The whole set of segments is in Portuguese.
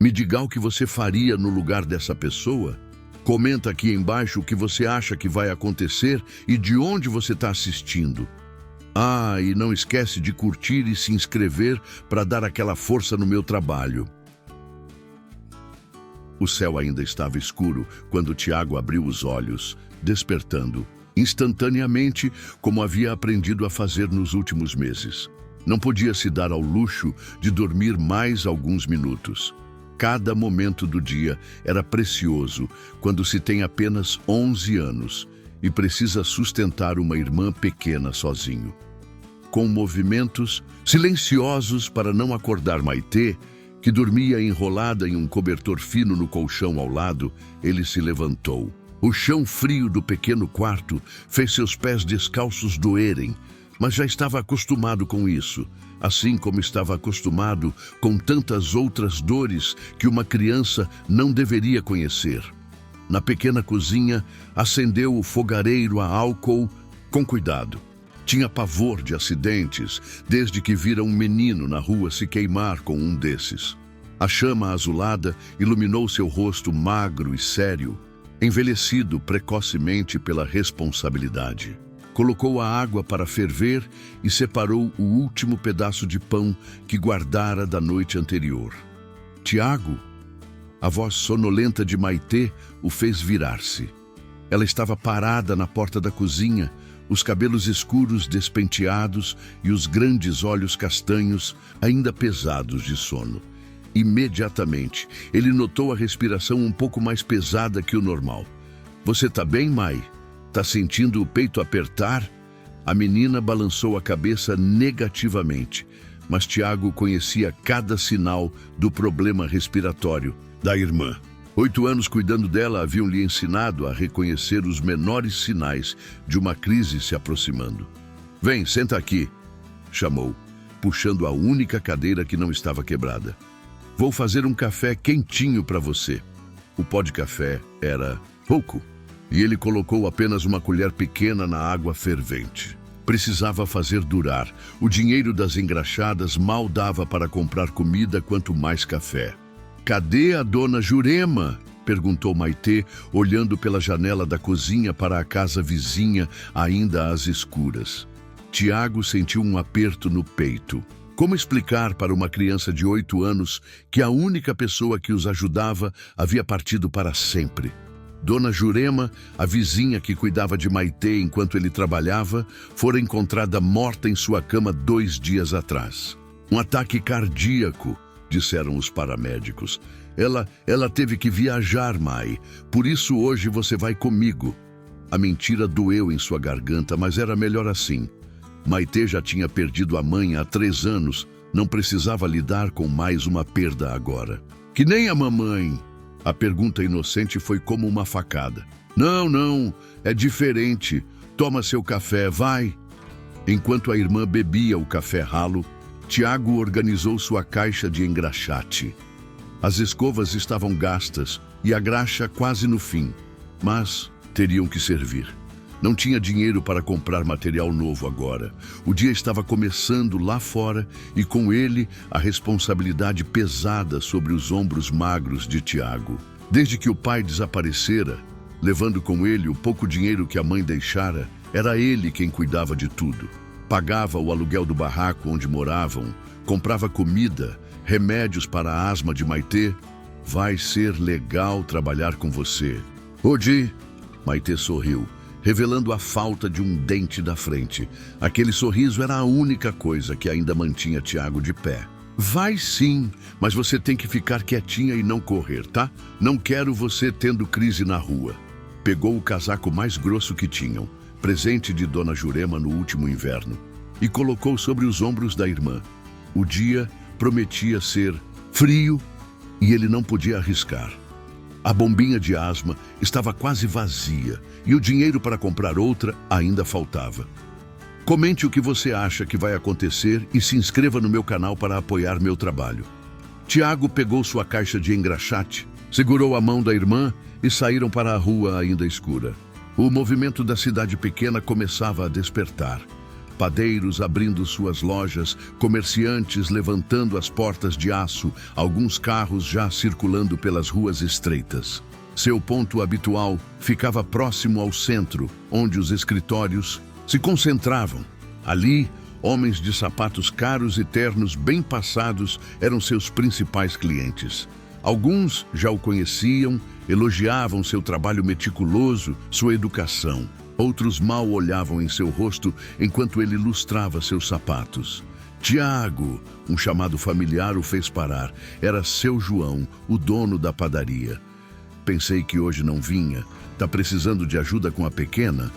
Me diga o que você faria no lugar dessa pessoa. Comenta aqui embaixo o que você acha que vai acontecer e de onde você está assistindo. Ah, e não esquece de curtir e se inscrever para dar aquela força no meu trabalho. O céu ainda estava escuro quando Tiago abriu os olhos, despertando, instantaneamente, como havia aprendido a fazer nos últimos meses. Não podia se dar ao luxo de dormir mais alguns minutos. Cada momento do dia era precioso quando se tem apenas 11 anos e precisa sustentar uma irmã pequena sozinho. Com movimentos silenciosos para não acordar Maitê, que dormia enrolada em um cobertor fino no colchão ao lado, ele se levantou. O chão frio do pequeno quarto fez seus pés descalços doerem, mas já estava acostumado com isso, assim como estava acostumado com tantas outras dores que uma criança não deveria conhecer. Na pequena cozinha, acendeu o fogareiro a álcool com cuidado. Tinha pavor de acidentes desde que vira um menino na rua se queimar com um desses. A chama azulada iluminou seu rosto magro e sério, envelhecido precocemente pela responsabilidade. Colocou a água para ferver e separou o último pedaço de pão que guardara da noite anterior. Tiago, a voz sonolenta de Maitê o fez virar-se. Ela estava parada na porta da cozinha, os cabelos escuros despenteados e os grandes olhos castanhos ainda pesados de sono. Imediatamente, ele notou a respiração um pouco mais pesada que o normal. "Você tá bem, Mai? Tá sentindo o peito apertar?" A menina balançou a cabeça negativamente, mas Tiago conhecia cada sinal do problema respiratório da irmã. 8 anos cuidando dela haviam lhe ensinado a reconhecer os menores sinais de uma crise se aproximando. "Vem, senta aqui", chamou, puxando a única cadeira que não estava quebrada. "Vou fazer um café quentinho para você." O pó de café era pouco, e ele colocou apenas uma colher pequena na água fervente. Precisava fazer durar. O dinheiro das engraxadas mal dava para comprar comida, quanto mais café. "Cadê a dona Jurema?" perguntou Maitê, olhando pela janela da cozinha para a casa vizinha, ainda às escuras. Tiago sentiu um aperto no peito. Como explicar para uma criança de 8 anos que a única pessoa que os ajudava havia partido para sempre? Dona Jurema, a vizinha que cuidava de Maitê enquanto ele trabalhava, fora encontrada morta em sua cama 2 dias atrás. "Um ataque cardíaco", disseram os paramédicos. Ela teve que viajar, Mai. Por isso hoje você vai comigo." A mentira doeu em sua garganta, mas era melhor assim. Maitê já tinha perdido a mãe há 3 anos, não precisava lidar com mais uma perda agora. "Que nem a mamãe." A pergunta inocente foi como uma facada. Não, é diferente. Toma seu café, vai." Enquanto a irmã bebia o café ralo, Tiago organizou sua caixa de engraxate. As escovas estavam gastas e a graxa quase no fim, mas teriam que servir. Não tinha dinheiro para comprar material novo agora. O dia estava começando lá fora e com ele a responsabilidade pesada sobre os ombros magros de Tiago. Desde que o pai desaparecera, levando com ele o pouco dinheiro que a mãe deixara, era ele quem cuidava de tudo. Pagava o aluguel do barraco onde moravam, comprava comida, remédios para a asma de Maitê. "Vai ser legal trabalhar com você." "Odi." Maitê sorriu, revelando a falta de um dente da frente. Aquele sorriso era a única coisa que ainda mantinha Tiago de pé. "Vai sim, mas você tem que ficar quietinha e não correr, tá? Não quero você tendo crise na rua." Pegou o casaco mais grosso que tinham, presente de Dona Jurema no último inverno, e colocou sobre os ombros da irmã. O dia prometia ser frio e ele não podia arriscar. A bombinha de asma estava quase vazia e o dinheiro para comprar outra ainda faltava. Comente o que você acha que vai acontecer e se inscreva no meu canal para apoiar meu trabalho. Tiago pegou sua caixa de engraxate, segurou a mão da irmã e saíram para a rua ainda escura. O movimento da cidade pequena começava a despertar. padeiros abrindo suas lojas, comerciantes levantando as portas de aço, alguns carros já circulando pelas ruas estreitas. Seu ponto habitual ficava próximo ao centro, onde os escritórios se concentravam. Ali, homens de sapatos caros e ternos bem passados eram seus principais clientes. Alguns já o conheciam, elogiavam seu trabalho meticuloso, sua educação. Outros mal olhavam em seu rosto enquanto ele lustrava seus sapatos. Tiago, um chamado familiar, o fez parar. Era seu João, o dono da padaria. Pensei que hoje não vinha. Tá precisando de ajuda com a pequena?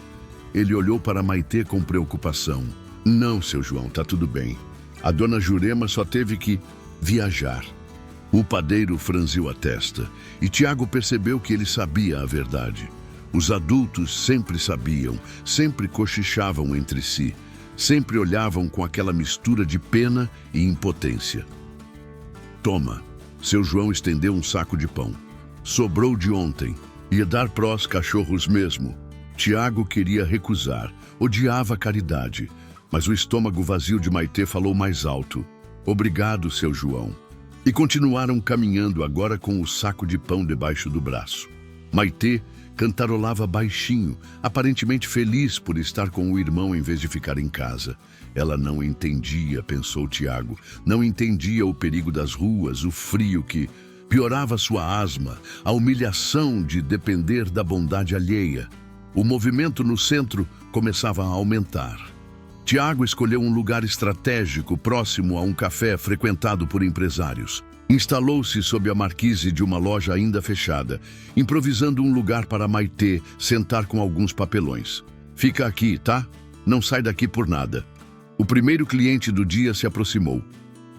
Ele olhou para Maitê com preocupação. Não, seu João, tá tudo bem. A dona Jurema só teve que viajar. O padeiro franziu a testa e Tiago percebeu que ele sabia a verdade. Os adultos sempre sabiam, sempre cochichavam entre si, sempre olhavam com aquela mistura de pena e impotência. Toma, seu João estendeu um saco de pão. Sobrou de ontem. Ia dar prós cachorros mesmo. Tiago queria recusar, odiava a caridade, mas o estômago vazio de Maitê falou mais alto. Obrigado, seu João. E continuaram caminhando agora com o saco de pão debaixo do braço. Maitê cantarolava baixinho, aparentemente feliz por estar com o irmão em vez de ficar em casa. Ela não entendia, pensou Tiago, não entendia o perigo das ruas, o frio que piorava sua asma, a humilhação de depender da bondade alheia. O movimento no centro começava a aumentar. Tiago escolheu um lugar estratégico próximo a um café frequentado por empresários. Instalou-se sob a marquise de uma loja ainda fechada, improvisando um lugar para Maitê sentar com alguns papelões. Fica aqui, tá? Não sai daqui por nada. O primeiro cliente do dia se aproximou.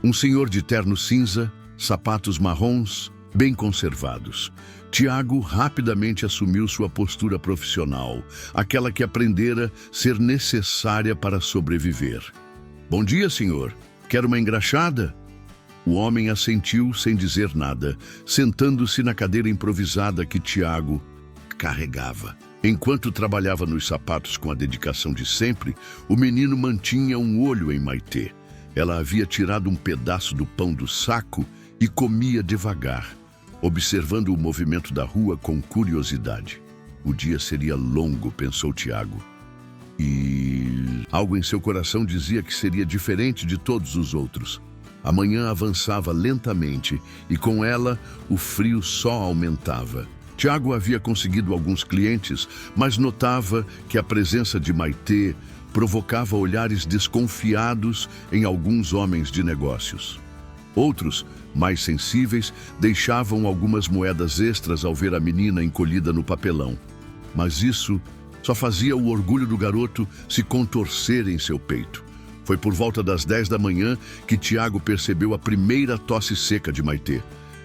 Um senhor de terno cinza, sapatos marrons, bem conservados. Tiago rapidamente assumiu sua postura profissional, aquela que aprendera ser necessária para sobreviver. Bom dia, senhor. Quer uma engraxada? O homem assentiu sem dizer nada, sentando-se na cadeira improvisada que Tiago carregava. Enquanto trabalhava nos sapatos com a dedicação de sempre, o menino mantinha um olho em Maitê. Ela havia tirado um pedaço do pão do saco e comia devagar, observando o movimento da rua com curiosidade. O dia seria longo, pensou Tiago. E algo em seu coração dizia que seria diferente de todos os outros. A manhã avançava lentamente e com ela o frio só aumentava. Tiago havia conseguido alguns clientes, mas notava que a presença de Maitê provocava olhares desconfiados em alguns homens de negócios. Outros, mais sensíveis, deixavam algumas moedas extras ao ver a menina encolhida no papelão. Mas isso só fazia o orgulho do garoto se contorcer em seu peito. Foi por volta das 10 da manhã que Tiago percebeu a primeira tosse seca de Maitê.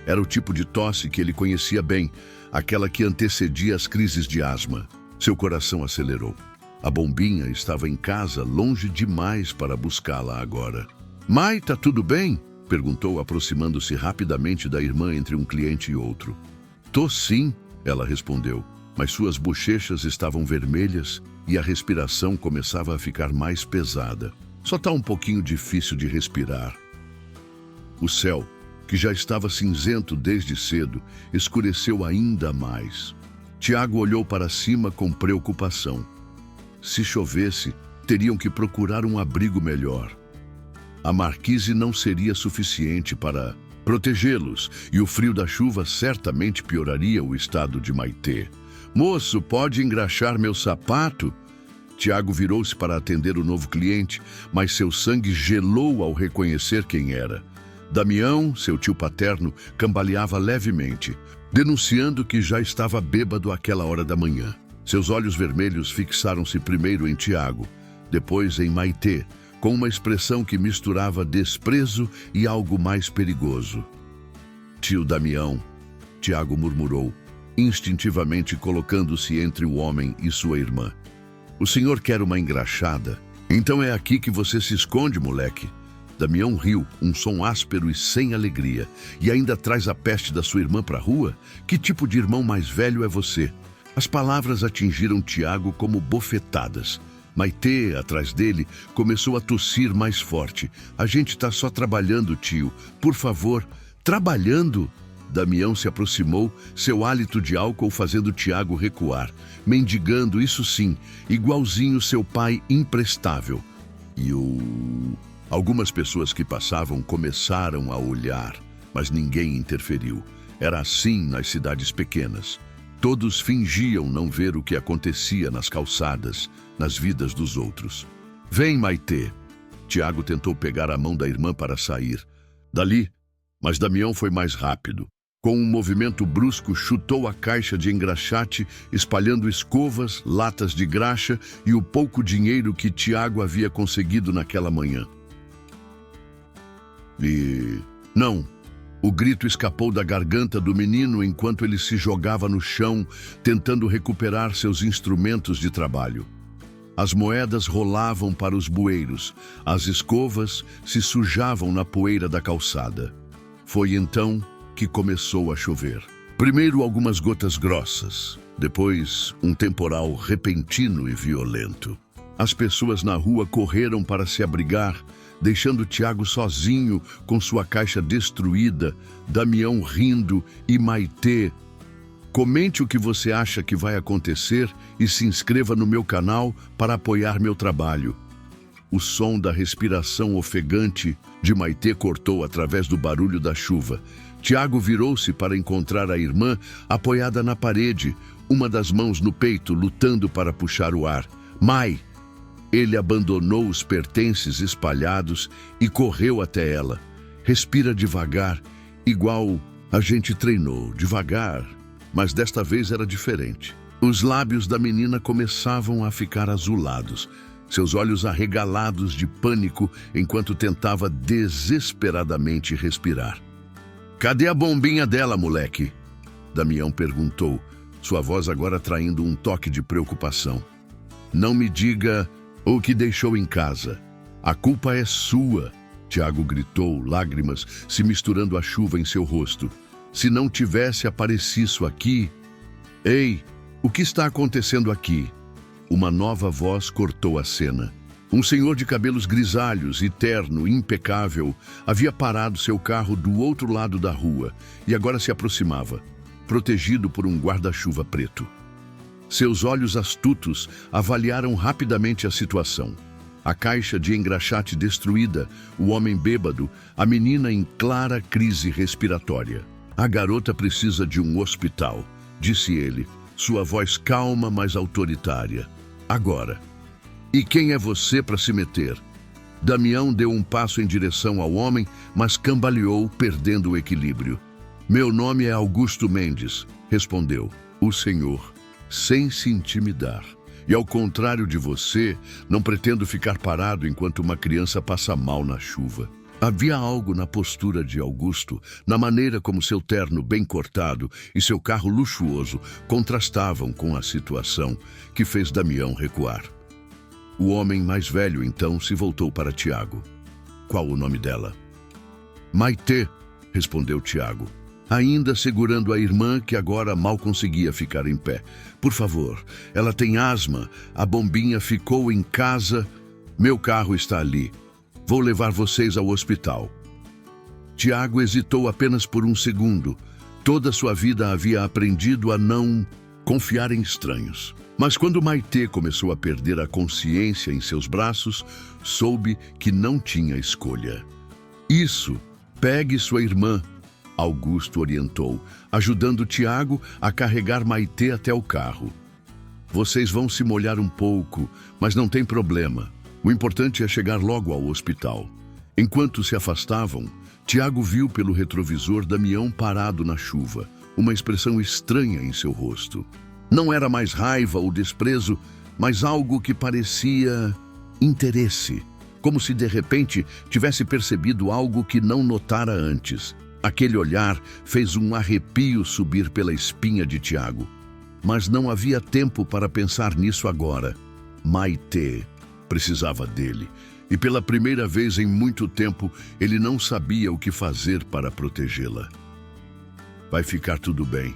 Era o tipo de tosse que ele conhecia bem, aquela que antecedia as crises de asma. Seu coração acelerou. A bombinha estava em casa, longe demais para buscá-la agora. Mai, tá tudo bem? Perguntou, aproximando-se rapidamente da irmã entre um cliente e outro. Tô sim, ela respondeu, mas suas bochechas estavam vermelhas e a respiração começava a ficar mais pesada. Só tá um pouquinho difícil de respirar. O céu, que já estava cinzento desde cedo, escureceu ainda mais. Tiago olhou para cima com preocupação. Se chovesse, teriam que procurar um abrigo melhor. A marquise não seria suficiente para protegê-los, e o frio da chuva certamente pioraria o estado de Maitê. Moço, pode engraxar meu sapato? Tiago virou-se para atender o novo cliente, mas seu sangue gelou ao reconhecer quem era. Damião, seu tio paterno, cambaleava levemente, denunciando que já estava bêbado àquela hora da manhã. Seus olhos vermelhos fixaram-se primeiro em Tiago, depois em Maitê, com uma expressão que misturava desprezo e algo mais perigoso. Tio Damião, Tiago murmurou, instintivamente colocando-se entre o homem e sua irmã. O senhor quer uma engraxada? Então é aqui que você se esconde, moleque. Damião riu, um som áspero e sem alegria. E ainda traz a peste da sua irmã para a rua? Que tipo de irmão mais velho é você? As palavras atingiram Tiago como bofetadas. Maitê, atrás dele, começou a tossir mais forte. A gente está só trabalhando, tio. Por favor, trabalhando? Damião se aproximou, seu hálito de álcool fazendo Tiago recuar, mendigando, isso sim, igualzinho seu pai imprestável. Algumas pessoas que passavam começaram a olhar, mas ninguém interferiu. Era assim nas cidades pequenas. Todos fingiam não ver o que acontecia nas calçadas, nas vidas dos outros. Vem, Maitê. Tiago tentou pegar a mão da irmã para sair. Dali, mas Damião foi mais rápido. Com um movimento brusco, chutou a caixa de engraxate, espalhando escovas, latas de graxa e o pouco dinheiro que Tiago havia conseguido naquela manhã. Não! O grito escapou da garganta do menino enquanto ele se jogava no chão, tentando recuperar seus instrumentos de trabalho. As moedas rolavam para os bueiros, as escovas se sujavam na poeira da calçada. Foi então que começou a chover. Primeiro algumas gotas grossas, depois um temporal repentino e violento. As pessoas na rua correram para se abrigar, deixando Tiago sozinho com sua caixa destruída, Damião rindo e Maitê. Comente o que você acha que vai acontecer e se inscreva no meu canal para apoiar meu trabalho. O som da respiração ofegante de Maitê cortou através do barulho da chuva. Tiago virou-se para encontrar a irmã apoiada na parede, uma das mãos no peito, lutando para puxar o ar. Mai! Ele abandonou os pertences espalhados e correu até ela. Respira devagar, igual a gente treinou, devagar, mas desta vez era diferente. Os lábios da menina começavam a ficar azulados, seus olhos arregalados de pânico enquanto tentava desesperadamente respirar. Cadê a bombinha dela, moleque? Damião perguntou, sua voz agora traindo um toque de preocupação. Não me diga o que deixou em casa. A culpa é sua, Tiago gritou, lágrimas se misturando à chuva em seu rosto. Se não tivesse aparecido aqui... Ei, o que está acontecendo aqui? Uma nova voz cortou a cena. Um senhor de cabelos grisalhos e terno impecável havia parado seu carro do outro lado da rua e agora se aproximava, protegido por um guarda-chuva preto. Seus olhos astutos avaliaram rapidamente a situação. A caixa de engraxate destruída, o homem bêbado, a menina em clara crise respiratória. A garota precisa de um hospital, disse ele, sua voz calma, mas autoritária. Agora. E quem é você para se meter? Damião deu um passo em direção ao homem, mas cambaleou, perdendo o equilíbrio. Meu nome é Augusto Mendes, respondeu o senhor, sem se intimidar. E ao contrário de você, não pretendo ficar parado enquanto uma criança passa mal na chuva. Havia algo na postura de Augusto, na maneira como seu terno bem cortado e seu carro luxuoso contrastavam com a situação, que fez Damião recuar. O homem mais velho, então, se voltou para Tiago. Qual o nome dela? Maitê, respondeu Tiago, ainda segurando a irmã que agora mal conseguia ficar em pé. Por favor, ela tem asma, a bombinha ficou em casa, meu carro está ali. Vou levar vocês ao hospital. Tiago hesitou apenas por um segundo. Toda sua vida havia aprendido a não confiar em estranhos. Mas quando Maitê começou a perder a consciência em seus braços, soube que não tinha escolha. Isso, pegue sua irmã, Augusto orientou, ajudando Tiago a carregar Maitê até o carro. Vocês vão se molhar um pouco, mas não tem problema. O importante é chegar logo ao hospital. Enquanto se afastavam, Tiago viu pelo retrovisor Damião parado na chuva, uma expressão estranha em seu rosto. Não era mais raiva ou desprezo, mas algo que parecia interesse, como se de repente tivesse percebido algo que não notara antes. Aquele olhar fez um arrepio subir pela espinha de Tiago. Mas não havia tempo para pensar nisso agora. Maitê precisava dele, e pela primeira vez em muito tempo ele não sabia o que fazer para protegê-la. Vai ficar tudo bem.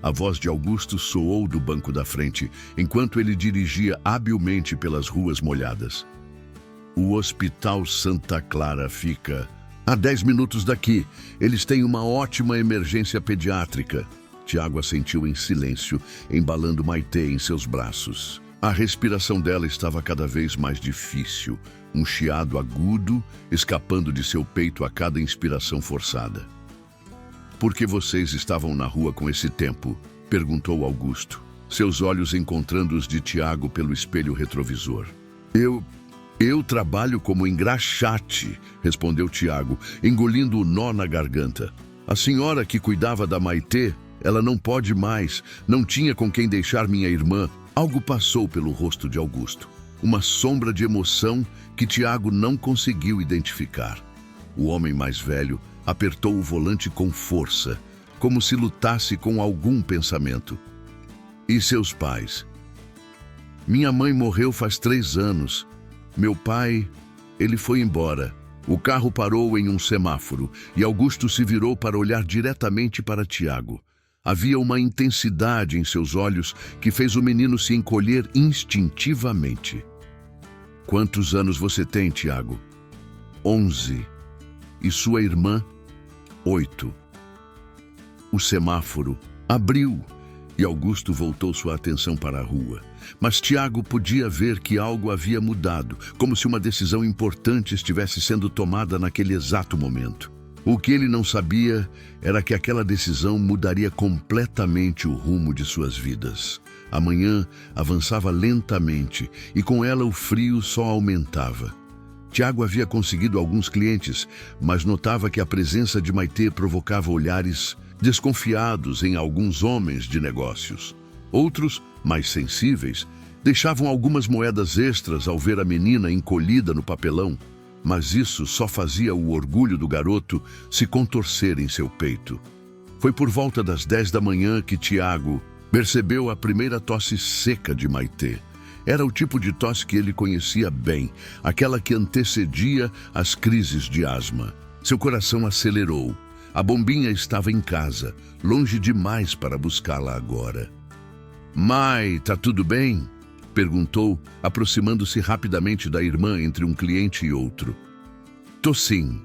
A voz de Augusto soou do banco da frente, enquanto ele dirigia habilmente pelas ruas molhadas. O Hospital Santa Clara fica a 10 minutos daqui. Eles têm uma ótima emergência pediátrica. Tiago assentiu em silêncio, embalando Maitê em seus braços. A respiração dela estava cada vez mais difícil, um chiado agudo escapando de seu peito a cada inspiração forçada. "Por que vocês estavam na rua com esse tempo?" perguntou Augusto, seus olhos encontrando os de Tiago pelo espelho retrovisor. Eu trabalho como engraxate", respondeu Tiago, engolindo o nó na garganta. "A senhora que cuidava da Maitê, ela não pode mais, não tinha com quem deixar minha irmã." Algo passou pelo rosto de Augusto, uma sombra de emoção que Tiago não conseguiu identificar. O homem mais velho apertou o volante com força, como se lutasse com algum pensamento. "E seus pais?" "Minha mãe morreu faz 3 anos. Meu pai, ele foi embora." O carro parou em um semáforo e Augusto se virou para olhar diretamente para Tiago. Havia uma intensidade em seus olhos que fez o menino se encolher instintivamente. "Quantos anos você tem, Tiago?" 11. "E sua irmã?" 8. O semáforo abriu e Augusto voltou sua atenção para a rua. Mas Tiago podia ver que algo havia mudado, como se uma decisão importante estivesse sendo tomada naquele exato momento. O que ele não sabia era que aquela decisão mudaria completamente o rumo de suas vidas. A manhã avançava lentamente e com ela o frio só aumentava. Tiago havia conseguido alguns clientes, mas notava que a presença de Maitê provocava olhares desconfiados em alguns homens de negócios. Outros, mais sensíveis, deixavam algumas moedas extras ao ver a menina encolhida no papelão, mas isso só fazia o orgulho do garoto se contorcer em seu peito. Foi por volta das 10 da manhã que Tiago percebeu a primeira tosse seca de Maitê. Era o tipo de tosse que ele conhecia bem, aquela que antecedia as crises de asma. Seu coração acelerou. A bombinha estava em casa, longe demais para buscá-la agora. "Mai, tá tudo bem?" perguntou, aproximando-se rapidamente da irmã entre um cliente e outro. "Tô sim",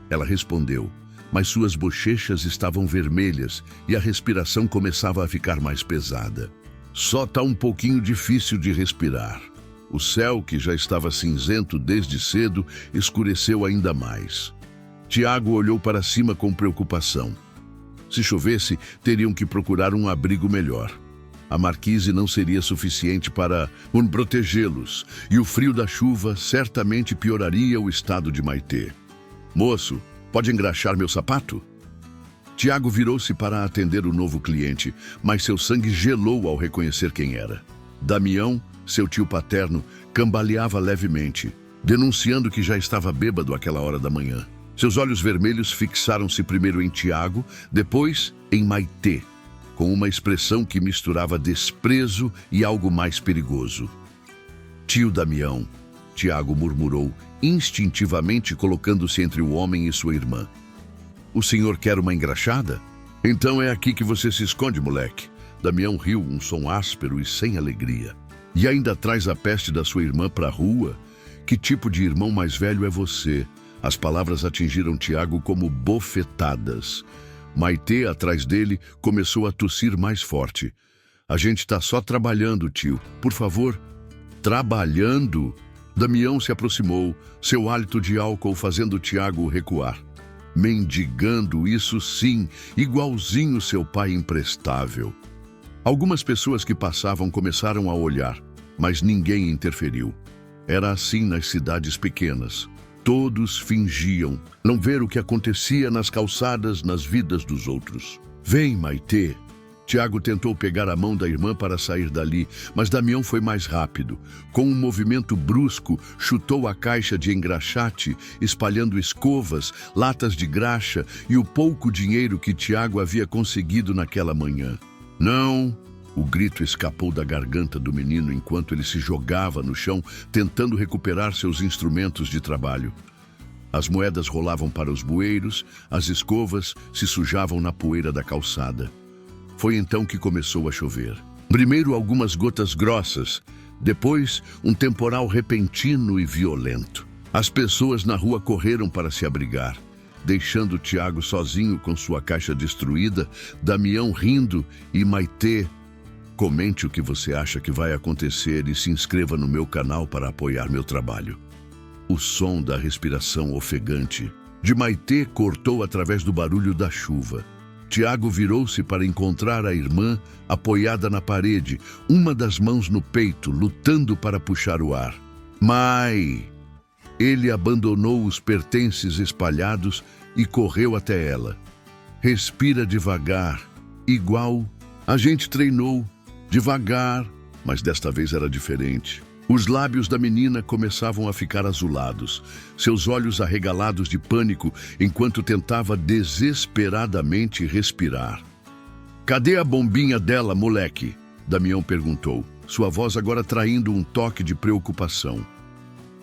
ela respondeu, mas suas bochechas estavam vermelhas e a respiração começava a ficar mais pesada. "Só tá um pouquinho difícil de respirar." O céu, que já estava cinzento desde cedo, escureceu ainda mais. Tiago olhou para cima com preocupação. Se chovesse, teriam que procurar um abrigo melhor. A marquise não seria suficiente para protegê-los, e o frio da chuva certamente pioraria o estado de Maitê. "Moço, pode engraxar meu sapato?" Tiago virou-se para atender o novo cliente, mas seu sangue gelou ao reconhecer quem era. Damião, seu tio paterno, cambaleava levemente, denunciando que já estava bêbado àquela hora da manhã. Seus olhos vermelhos fixaram-se primeiro em Tiago, depois em Maitê, com uma expressão que misturava desprezo e algo mais perigoso. "Tio Damião", Tiago murmurou, instintivamente colocando-se entre o homem e sua irmã. "O senhor quer uma engraxada? Então é aqui que você se esconde, moleque." Damião riu, um som áspero e sem alegria. "E ainda traz a peste da sua irmã para a rua? Que tipo de irmão mais velho é você?" As palavras atingiram Tiago como bofetadas. Maitê, atrás dele, começou a tossir mais forte. "A gente tá só trabalhando, tio. Por favor." "Trabalhando?" Damião se aproximou, seu hálito de álcool fazendo Tiago recuar. "Mendigando, isso sim, igualzinho seu pai imprestável." Algumas pessoas que passavam começaram a olhar, mas ninguém interferiu. Era assim nas cidades pequenas. Todos fingiam não ver o que acontecia nas calçadas, nas vidas dos outros. "Vem, Maitê." Tiago tentou pegar a mão da irmã para sair dali, mas Damião foi mais rápido. Com um movimento brusco, chutou a caixa de engraxate, espalhando escovas, latas de graxa e o pouco dinheiro que Tiago havia conseguido naquela manhã. "Não!" O grito escapou da garganta do menino enquanto ele se jogava no chão, tentando recuperar seus instrumentos de trabalho. As moedas rolavam para os bueiros, as escovas se sujavam na poeira da calçada. Foi então que começou a chover. Primeiro algumas gotas grossas, depois um temporal repentino e violento. As pessoas na rua correram para se abrigar, deixando Tiago sozinho com sua caixa destruída, Damião rindo e Maitê. Comente o que você acha que vai acontecer e se inscreva no meu canal para apoiar meu trabalho. O som da respiração ofegante de Maitê cortou através do barulho da chuva. Tiago virou-se para encontrar a irmã apoiada na parede, uma das mãos no peito, lutando para puxar o ar. Mai! Ele abandonou os pertences espalhados e correu até ela. Respira devagar, igual a gente treinou, devagar, mas desta vez era diferente. Os lábios da menina começavam a ficar azulados, seus olhos arregalados de pânico enquanto tentava desesperadamente respirar. "Cadê a bombinha dela, moleque?" Damião perguntou, sua voz agora traindo um toque de preocupação.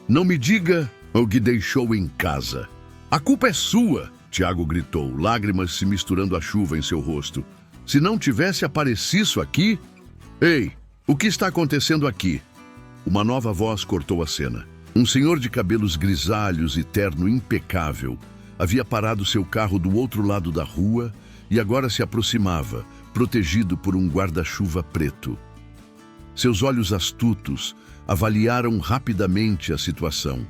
"Não me diga o que deixou em casa. A culpa é sua!" Tiago gritou, lágrimas se misturando à chuva em seu rosto. "Se não tivesse aparecido aqui... Ei, o que está acontecendo aqui?" Uma nova voz cortou a cena. Um senhor de cabelos grisalhos e terno impecável havia parado seu carro do outro lado da rua e agora se aproximava, protegido por um guarda-chuva preto. Seus olhos astutos avaliaram rapidamente a situação.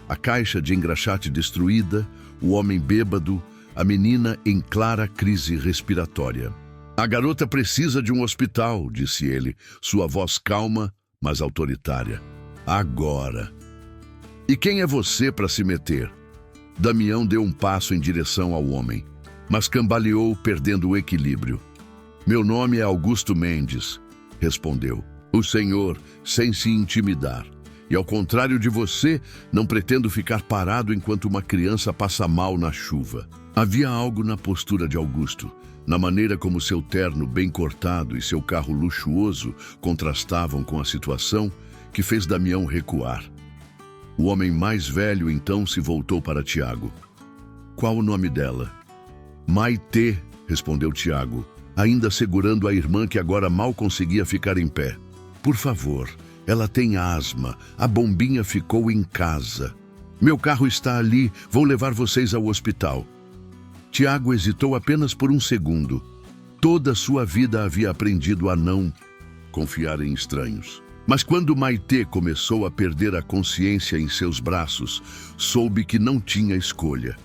A caixa de engraxate destruída, o homem bêbado, a menina em clara crise respiratória. "A garota precisa de um hospital", disse ele, sua voz calma, mas autoritária. "Agora." "E quem é você para se meter?" Damião deu um passo em direção ao homem, mas cambaleou, perdendo o equilíbrio. "Meu nome é Augusto Mendes", respondeu. "O senhor, sem se intimidar. E ao contrário de você, não pretendo ficar parado enquanto uma criança passa mal na chuva." Havia algo na postura de Augusto, na maneira como seu terno bem cortado e seu carro luxuoso contrastavam com a situação, que fez Damião recuar. O homem mais velho então se voltou para Tiago. "Qual o nome dela?" "Maitê", respondeu Tiago, ainda segurando a irmã que agora mal conseguia ficar em pé. "Por favor, ela tem asma, a bombinha ficou em casa. Meu carro está ali, vou levar vocês ao hospital." Tiago hesitou apenas por um segundo. Toda sua vida havia aprendido a não confiar em estranhos. Mas quando Maitê começou a perder a consciência em seus braços, soube que não tinha escolha.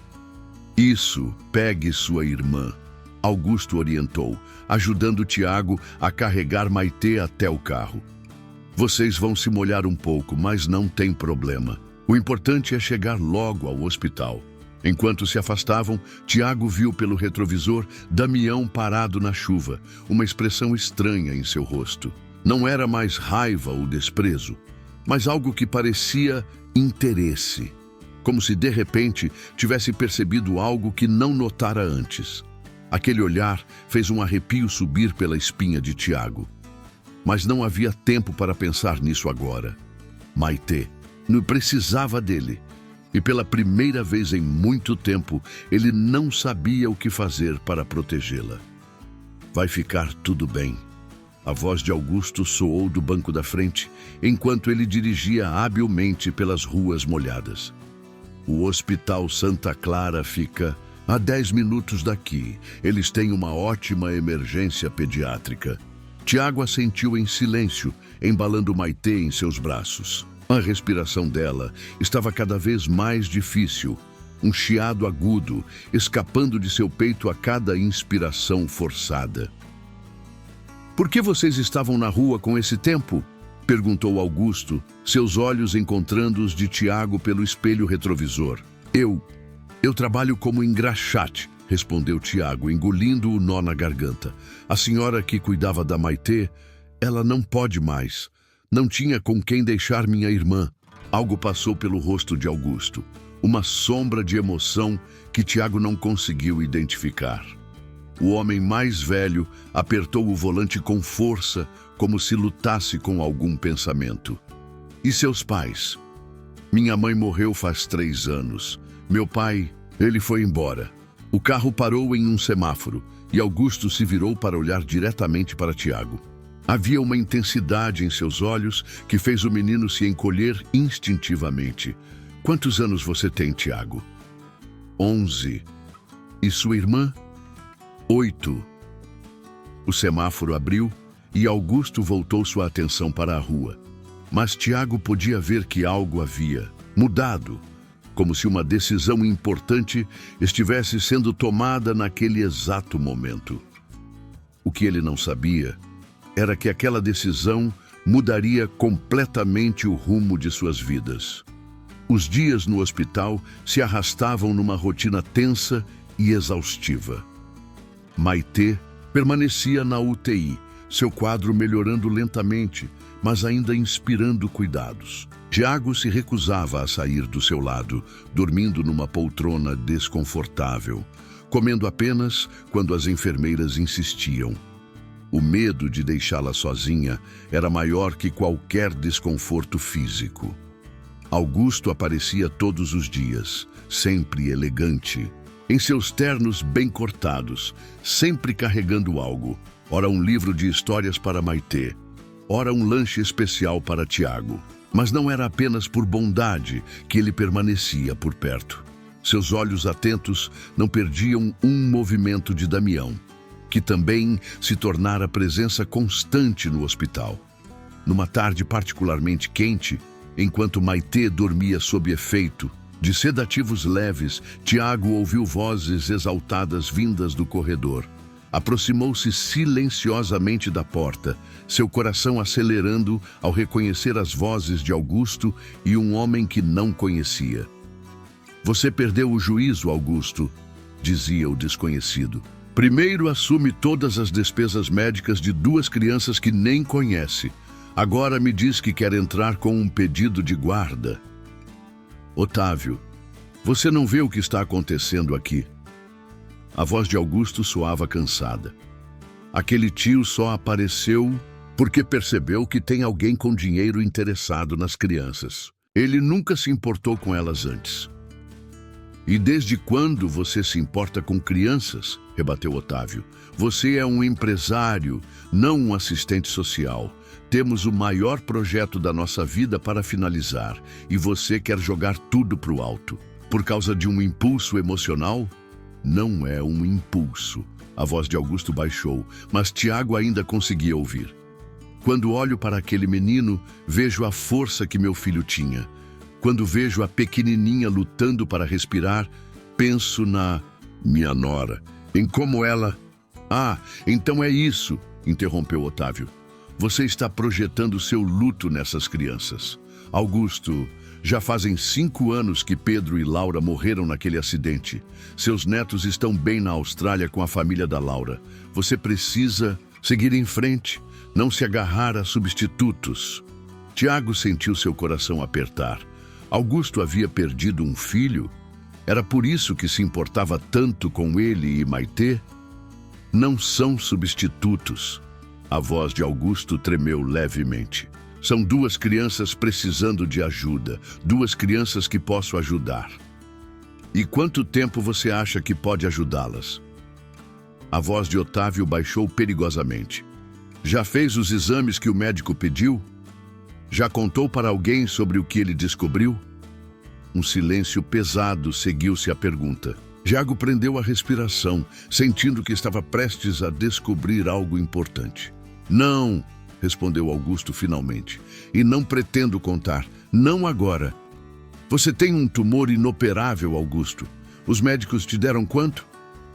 "Isso, pegue sua irmã", Augusto orientou, ajudando Tiago a carregar Maitê até o carro. "Vocês vão se molhar um pouco, mas não tem problema. O importante é chegar logo ao hospital." Enquanto se afastavam, Tiago viu pelo retrovisor Damião parado na chuva, uma expressão estranha em seu rosto. Não era mais raiva ou desprezo, mas algo que parecia interesse, como se de repente tivesse percebido algo que não notara antes. Aquele olhar fez um arrepio subir pela espinha de Tiago. Mas não havia tempo para pensar nisso agora. Maitê não precisava dele. E pela primeira vez em muito tempo, ele não sabia o que fazer para protegê-la. "Vai ficar tudo bem." A voz de Augusto soou do banco da frente, enquanto ele dirigia habilmente pelas ruas molhadas. "O Hospital Santa Clara fica a 10 minutos daqui. Eles têm uma ótima emergência pediátrica." Tiago assentiu em silêncio, embalando Maitê em seus braços. A respiração dela estava cada vez mais difícil, um chiado agudo, escapando de seu peito a cada inspiração forçada. "Por que vocês estavam na rua com esse tempo?" perguntou Augusto, seus olhos encontrando os de Tiago pelo espelho retrovisor. Eu trabalho como engraxate", respondeu Tiago, engolindo o nó na garganta. "A senhora que cuidava da Maitê, ela não pode mais. Não tinha com quem deixar minha irmã." Algo passou pelo rosto de Augusto, uma sombra de emoção que Tiago não conseguiu identificar. O homem mais velho apertou o volante com força, como se lutasse com algum pensamento. "E seus pais?" "Minha mãe morreu faz 3 anos. Meu pai, ele foi embora." O carro parou em um semáforo e Augusto se virou para olhar diretamente para Tiago. Havia uma intensidade em seus olhos que fez o menino se encolher instintivamente. Quantos anos você tem, Tiago? 11. E sua irmã? 8. O semáforo abriu e Augusto voltou sua atenção para a rua. Mas Tiago podia ver que algo havia mudado, como se uma decisão importante estivesse sendo tomada naquele exato momento. O que ele não sabia era que aquela decisão mudaria completamente o rumo de suas vidas. Os dias no hospital se arrastavam numa rotina tensa e exaustiva. Maitê permanecia na UTI, seu quadro melhorando lentamente, mas ainda inspirando cuidados. Tiago se recusava a sair do seu lado, dormindo numa poltrona desconfortável, comendo apenas quando as enfermeiras insistiam. O medo de deixá-la sozinha era maior que qualquer desconforto físico. Augusto aparecia todos os dias, sempre elegante, em seus ternos bem cortados, sempre carregando algo, ora um livro de histórias para Maitê, ora um lanche especial para Tiago. Mas não era apenas por bondade que ele permanecia por perto. Seus olhos atentos não perdiam um movimento de Damião, que também se tornara presença constante no hospital. Numa tarde particularmente quente, enquanto Maitê dormia sob efeito de sedativos leves, Tiago ouviu vozes exaltadas vindas do corredor. Aproximou-se silenciosamente da porta, seu coração acelerando ao reconhecer as vozes de Augusto e um homem que não conhecia. "Você perdeu o juízo, Augusto", dizia o desconhecido. "Primeiro assume todas as despesas médicas de 2 crianças que nem conhece. Agora me diz que quer entrar com um pedido de guarda." "Otávio, você não vê o que está acontecendo aqui?" A voz de Augusto soava cansada. "Aquele tio só apareceu porque percebeu que tem alguém com dinheiro interessado nas crianças. Ele nunca se importou com elas antes." "E desde quando você se importa com crianças?" rebateu Otávio. "Você é um empresário, não um assistente social. Temos o maior projeto da nossa vida para finalizar e você quer jogar tudo para o alto. Por causa de um impulso emocional?" "Não é um impulso." A voz de Augusto baixou, mas Tiago ainda conseguia ouvir. "Quando olho para aquele menino, vejo a força que meu filho tinha. Quando vejo a pequenininha lutando para respirar, penso na minha nora, em como ela..." "Ah, então é isso", interrompeu Otávio. "Você está projetando seu luto nessas crianças. Augusto, já fazem 5 anos que Pedro e Laura morreram naquele acidente. Seus netos estão bem na Austrália com a família da Laura. Você precisa seguir em frente, não se agarrar a substitutos." Tiago sentiu seu coração apertar. Augusto havia perdido um filho? Era por isso que se importava tanto com ele e Maitê? "Não são substitutos." A voz de Augusto tremeu levemente. "São 2 crianças precisando de ajuda, 2 crianças que posso ajudar." "E quanto tempo você acha que pode ajudá-las?" A voz de Otávio baixou perigosamente. "Já fez os exames que o médico pediu? Já contou para alguém sobre o que ele descobriu?" Um silêncio pesado seguiu-se à pergunta. Tiago prendeu a respiração, sentindo que estava prestes a descobrir algo importante. "Não", respondeu Augusto finalmente, "e não pretendo contar, não agora." "Você tem um tumor inoperável, Augusto. Os médicos te deram quanto?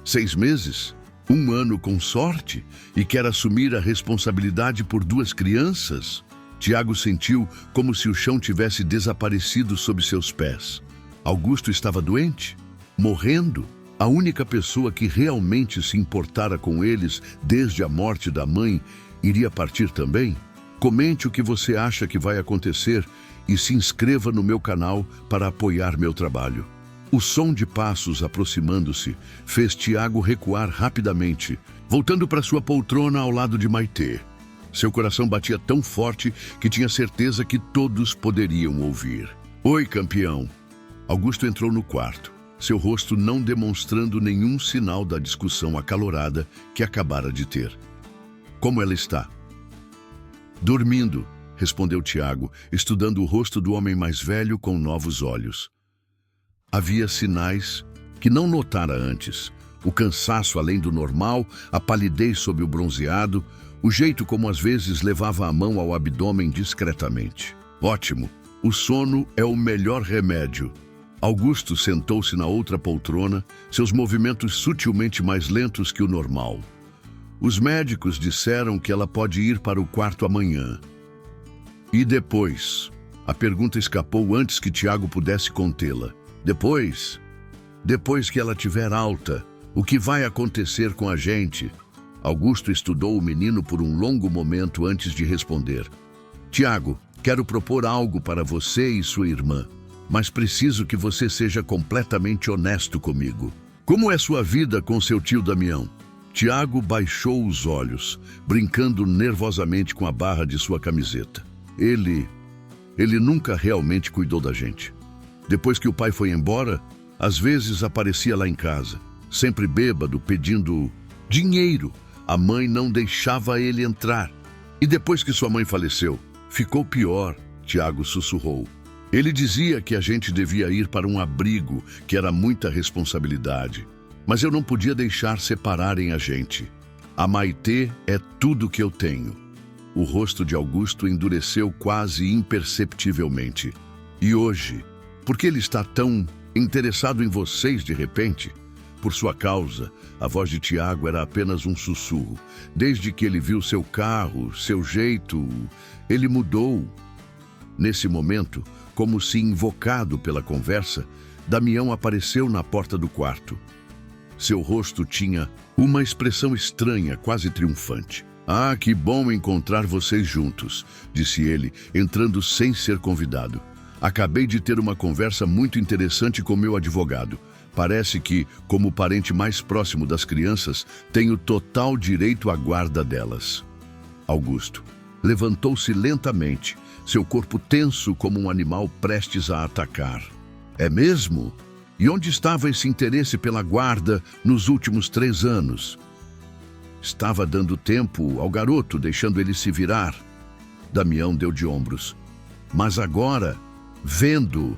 6 meses? 1 ano com sorte? E quer assumir a responsabilidade por 2 crianças?" Tiago sentiu como se o chão tivesse desaparecido sob seus pés. Augusto estava doente? Morrendo? A única pessoa que realmente se importara com eles desde a morte da mãe iria partir também? Comente o que você acha que vai acontecer e se inscreva no meu canal para apoiar meu trabalho. O som de passos aproximando-se fez Tiago recuar rapidamente, voltando para sua poltrona ao lado de Maitê. Seu coração batia tão forte que tinha certeza que todos poderiam ouvir. "Oi, campeão." Augusto entrou no quarto. seu rosto não demonstrando nenhum sinal da discussão acalorada que acabara de ter. Como ela está? Dormindo, respondeu Tiago, estudando o rosto do homem mais velho com novos olhos. Havia sinais que não notara antes. O cansaço além do normal, a palidez sob o bronzeado, o jeito como às vezes levava a mão ao abdômen discretamente. Ótimo, o sono é o melhor remédio. Augusto sentou-se na outra poltrona, seus movimentos sutilmente mais lentos que o normal. Os médicos disseram que ela pode ir para o quarto amanhã. E depois? A pergunta escapou antes que Tiago pudesse contê-la. Depois? Depois que ela tiver alta, o que vai acontecer com a gente? Augusto estudou o menino por um longo momento antes de responder. Tiago, quero propor algo para você e sua irmã, mas preciso que você seja completamente honesto comigo. Como é sua vida com seu tio Damião? Tiago baixou os olhos, brincando nervosamente com a barra de sua camiseta. Ele nunca realmente cuidou da gente. Depois que o pai foi embora, às vezes aparecia lá em casa, sempre bêbado, pedindo dinheiro. A mãe não deixava ele entrar. E depois que sua mãe faleceu, ficou pior, Tiago sussurrou. Ele dizia que a gente devia ir para um abrigo, que era muita responsabilidade. Mas eu não podia deixar separarem a gente. A Maitê é tudo que eu tenho. O rosto de Augusto endureceu quase imperceptivelmente. E hoje, por que ele está tão interessado em vocês de repente? Por sua causa, a voz de Tiago era apenas um sussurro. Desde que ele viu seu carro, seu jeito, ele mudou. Nesse momento, como se invocado pela conversa, Damião apareceu na porta do quarto. Seu rosto tinha uma expressão estranha, quase triunfante. Ah, que bom encontrar vocês juntos, disse ele, entrando sem ser convidado. Acabei de ter uma conversa muito interessante com meu advogado. Parece que, como parente mais próximo das crianças, tenho total direito à guarda delas. Augusto levantou-se lentamente, seu corpo tenso como um animal prestes a atacar. É mesmo? E onde estava esse interesse pela guarda nos últimos 3 anos? Estava dando tempo ao garoto, deixando ele se virar. Damião deu de ombros. Mas agora, vendo...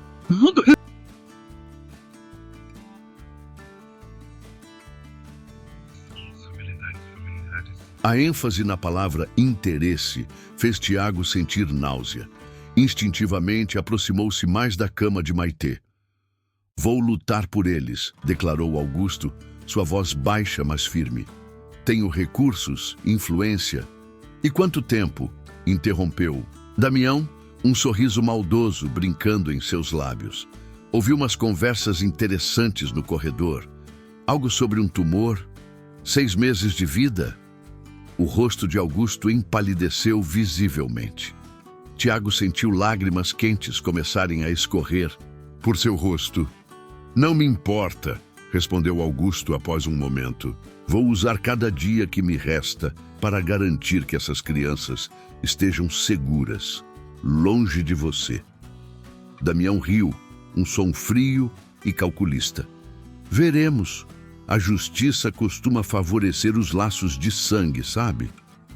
A ênfase na palavra interesse fez Tiago sentir náusea. Instintivamente aproximou-se mais da cama de Maitê. Vou lutar por eles, declarou Augusto, sua voz baixa, mas firme. Tenho recursos, influência. E quanto tempo? Interrompeu. Damião, um sorriso maldoso brincando em seus lábios. Ouviu umas conversas interessantes no corredor. Algo sobre um tumor? 6 meses de vida? O rosto de Augusto empalideceu visivelmente. Tiago sentiu lágrimas quentes começarem a escorrer por seu rosto. Não me importa, respondeu Augusto após um momento. Vou usar cada dia que me resta para garantir que essas crianças estejam seguras, longe de você. Damião riu, um som frio e calculista. Veremos. A justiça costuma favorecer os laços de sangue, sabe?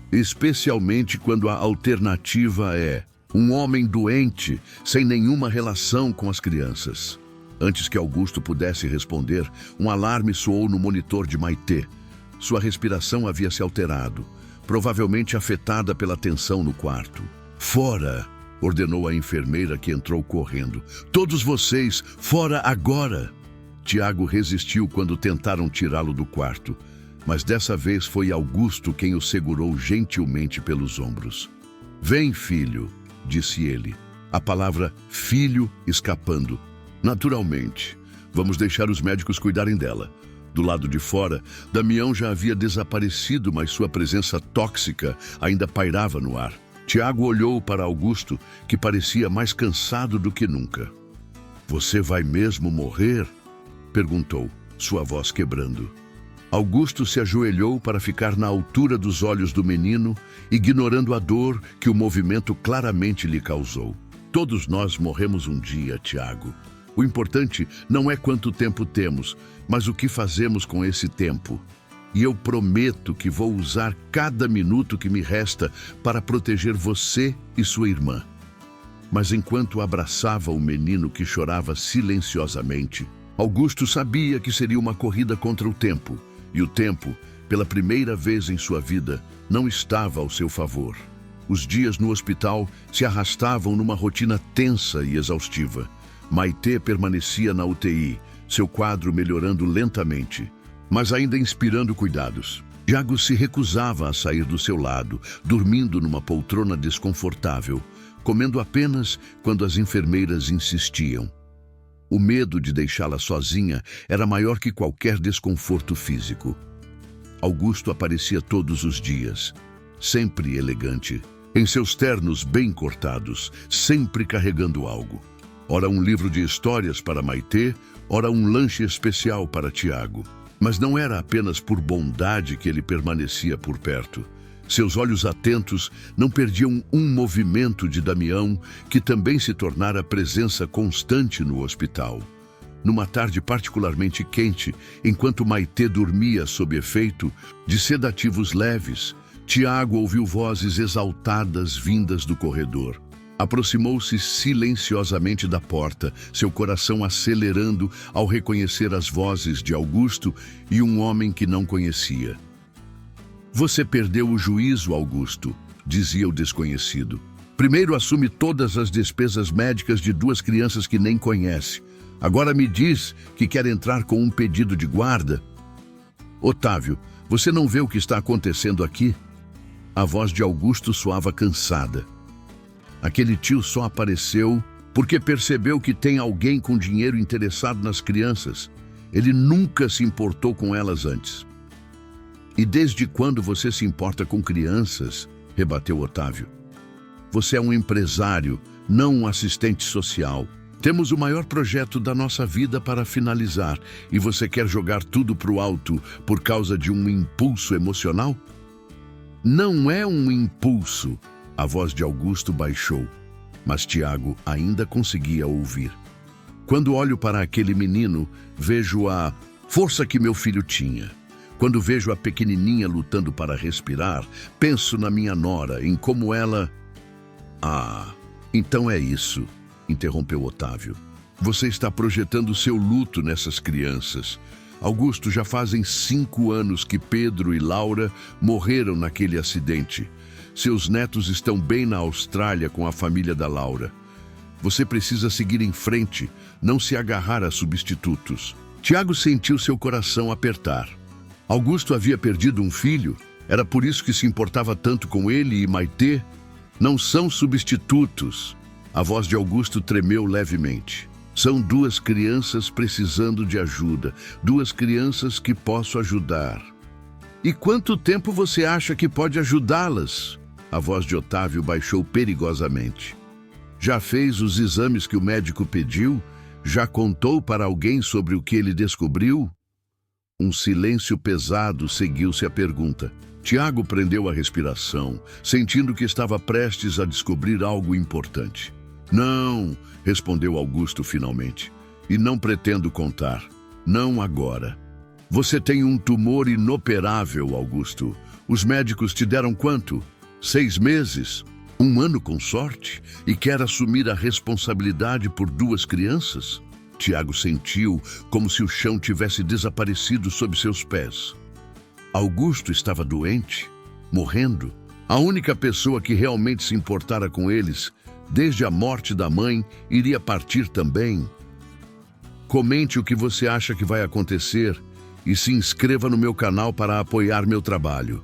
Especialmente quando a alternativa é um homem doente, sem nenhuma relação com as crianças. Antes que Augusto pudesse responder, um alarme soou no monitor de Maitê. Sua respiração havia se alterado, provavelmente afetada pela tensão no quarto. Fora! Ordenou a enfermeira que entrou correndo. Todos vocês, fora agora! Tiago resistiu quando tentaram tirá-lo do quarto, mas dessa vez foi Augusto quem o segurou gentilmente pelos ombros. Vem, filho, disse ele, a palavra filho escapando. Naturalmente, vamos deixar os médicos cuidarem dela. Do lado de fora, Damião já havia desaparecido, mas sua presença tóxica ainda pairava no ar. Tiago olhou para Augusto, que parecia mais cansado do que nunca. Você vai mesmo morrer? Perguntou, sua voz quebrando. Augusto se ajoelhou para ficar na altura dos olhos do menino, ignorando a dor que o movimento claramente lhe causou. Todos nós morremos um dia, Tiago. O importante não é quanto tempo temos, mas o que fazemos com esse tempo. E eu prometo que vou usar cada minuto que me resta para proteger você e sua irmã. Mas enquanto abraçava o menino que chorava silenciosamente, Augusto sabia que seria uma corrida contra o tempo, e o tempo, pela primeira vez em sua vida, não estava ao seu favor. Os dias no hospital se arrastavam numa rotina tensa e exaustiva. Maitê permanecia na UTI, seu quadro melhorando lentamente, mas ainda inspirando cuidados. Tiago se recusava a sair do seu lado, dormindo numa poltrona desconfortável, comendo apenas quando as enfermeiras insistiam. O medo de deixá-la sozinha era maior que qualquer desconforto físico. Augusto aparecia todos os dias, sempre elegante, em seus ternos bem cortados, sempre carregando algo. Ora um livro de histórias para Maitê, ora um lanche especial para Tiago. Mas não era apenas por bondade que ele permanecia por perto. Seus olhos atentos não perdiam um movimento de Damião, que também se tornara presença constante no hospital. Numa tarde particularmente quente, enquanto Maitê dormia sob efeito de sedativos leves, Tiago ouviu vozes exaltadas vindas do corredor. Aproximou-se silenciosamente da porta, seu coração acelerando ao reconhecer as vozes de Augusto e um homem que não conhecia. "Você perdeu o juízo, Augusto", dizia o desconhecido. "Primeiro assume todas as despesas médicas de 2 crianças que nem conhece. Agora me diz que quer entrar com um pedido de guarda." "Otávio, você não vê o que está acontecendo aqui?" A voz de Augusto soava cansada. Aquele tio só apareceu porque percebeu que tem alguém com dinheiro interessado nas crianças. Ele nunca se importou com elas antes. "E desde quando você se importa com crianças?", rebateu Otávio. "Você é um empresário, não um assistente social. Temos o maior projeto da nossa vida para finalizar, e você quer jogar tudo pro alto por causa de um impulso emocional?" "Não é um impulso." A voz de Augusto baixou, mas Tiago ainda conseguia ouvir. "Quando olho para aquele menino, vejo a força que meu filho tinha. Quando vejo a pequenininha lutando para respirar, penso na minha nora, em como ela..." "Ah, então é isso", interrompeu Otávio. "Você está projetando seu luto nessas crianças. Augusto, já fazem 5 anos que Pedro e Laura morreram naquele acidente. Seus netos estão bem na Austrália com a família da Laura. Você precisa seguir em frente, não se agarrar a substitutos." Tiago sentiu seu coração apertar. Augusto havia perdido um filho, era por isso que se importava tanto com ele e Maitê. "Não são substitutos." A voz de Augusto tremeu levemente. "São 2 crianças precisando de ajuda, 2 crianças que posso ajudar." "E quanto tempo você acha que pode ajudá-las?" A voz de Otávio baixou perigosamente. "Já fez os exames que o médico pediu? Já contou para alguém sobre o que ele descobriu?" Um silêncio pesado seguiu-se à pergunta. Tiago prendeu a respiração, sentindo que estava prestes a descobrir algo importante. "Não", respondeu Augusto finalmente. "E não pretendo contar. Não agora." "Você tem um tumor inoperável, Augusto. Os médicos te deram quanto? 6 meses? 1 ano com sorte? E quer assumir a responsabilidade por 2 crianças?" Tiago sentiu como se o chão tivesse desaparecido sob seus pés. Augusto estava doente, morrendo. A única pessoa que realmente se importara com eles, desde a morte da mãe, iria partir também. "Comente o que você acha que vai acontecer e se inscreva no meu canal para apoiar meu trabalho."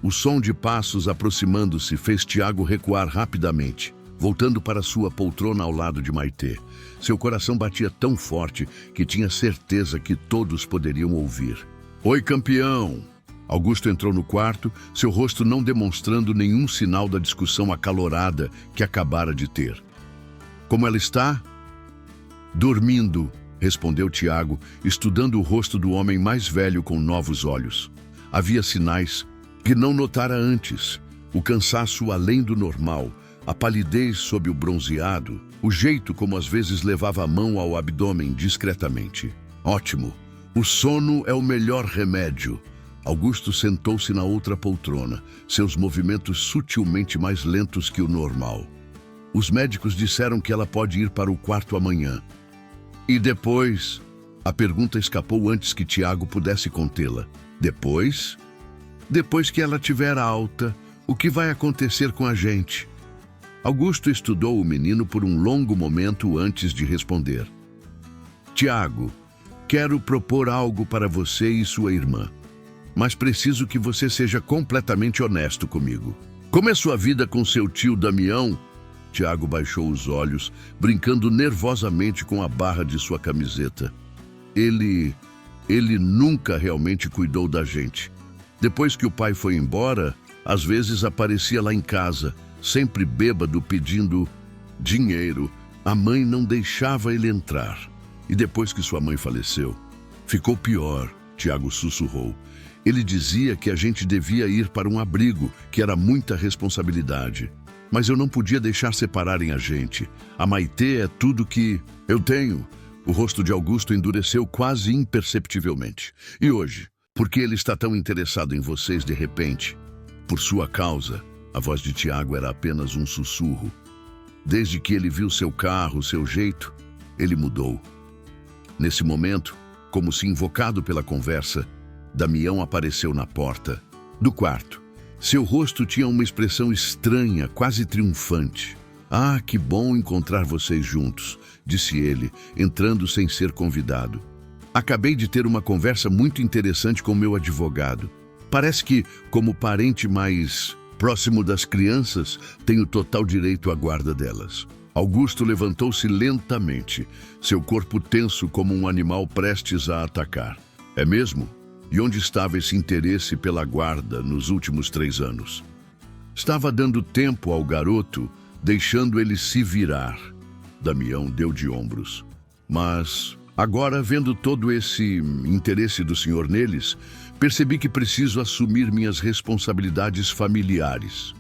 O som de passos aproximando-se fez Tiago recuar rapidamente, voltando para sua poltrona ao lado de Maitê. Seu coração batia tão forte que tinha certeza que todos poderiam ouvir. "Oi, campeão!" Augusto entrou no quarto, seu rosto não demonstrando nenhum sinal da discussão acalorada que acabara de ter. "Como ela está?" "Dormindo", respondeu Tiago, estudando o rosto do homem mais velho com novos olhos. Havia sinais que não notara antes: o cansaço além do normal, a palidez sob o bronzeado. O jeito como às vezes levava a mão ao abdômen discretamente. Ótimo. O sono é o melhor remédio. Augusto sentou-se na outra poltrona, seus movimentos sutilmente mais lentos que o normal. Os médicos disseram que ela pode ir para o quarto amanhã. E depois? A pergunta escapou antes que Tiago pudesse contê-la. Depois? Depois que ela tiver alta, o que vai acontecer com a gente? Augusto estudou o menino por um longo momento antes de responder. Tiago, quero propor algo para você e sua irmã, mas preciso que você seja completamente honesto comigo. Como é sua vida com seu tio Damião? Tiago baixou os olhos, brincando nervosamente com a barra de sua camiseta. Ele nunca realmente cuidou da gente. Depois que o pai foi embora, às vezes aparecia lá em casa, sempre bêbado, pedindo dinheiro. A mãe não deixava ele entrar. E depois que sua mãe faleceu, ficou pior, Tiago sussurrou. Ele dizia que a gente devia ir para um abrigo, que era muita responsabilidade. Mas eu não podia deixar separarem a gente. A Maitê é tudo que eu tenho. O rosto de Augusto endureceu quase imperceptivelmente. E hoje, por que ele está tão interessado em vocês de repente? Por sua causa. A voz de Tiago era apenas um sussurro. Desde que ele viu seu carro, seu jeito, ele mudou. Nesse momento, como se invocado pela conversa, Damião apareceu na porta do quarto. Seu rosto tinha uma expressão estranha, quase triunfante. Ah, que bom encontrar vocês juntos, disse ele, entrando sem ser convidado. Acabei de ter uma conversa muito interessante com meu advogado. Parece que, como parente mais próximo das crianças, tenho total direito à guarda delas. Augusto levantou-se lentamente, seu corpo tenso como um animal prestes a atacar. É mesmo? E onde estava esse interesse pela guarda nos últimos 3 anos? Estava dando tempo ao garoto, deixando ele se virar. Damião deu de ombros. Mas, agora, vendo todo esse interesse do senhor neles, percebi que preciso assumir minhas responsabilidades familiares.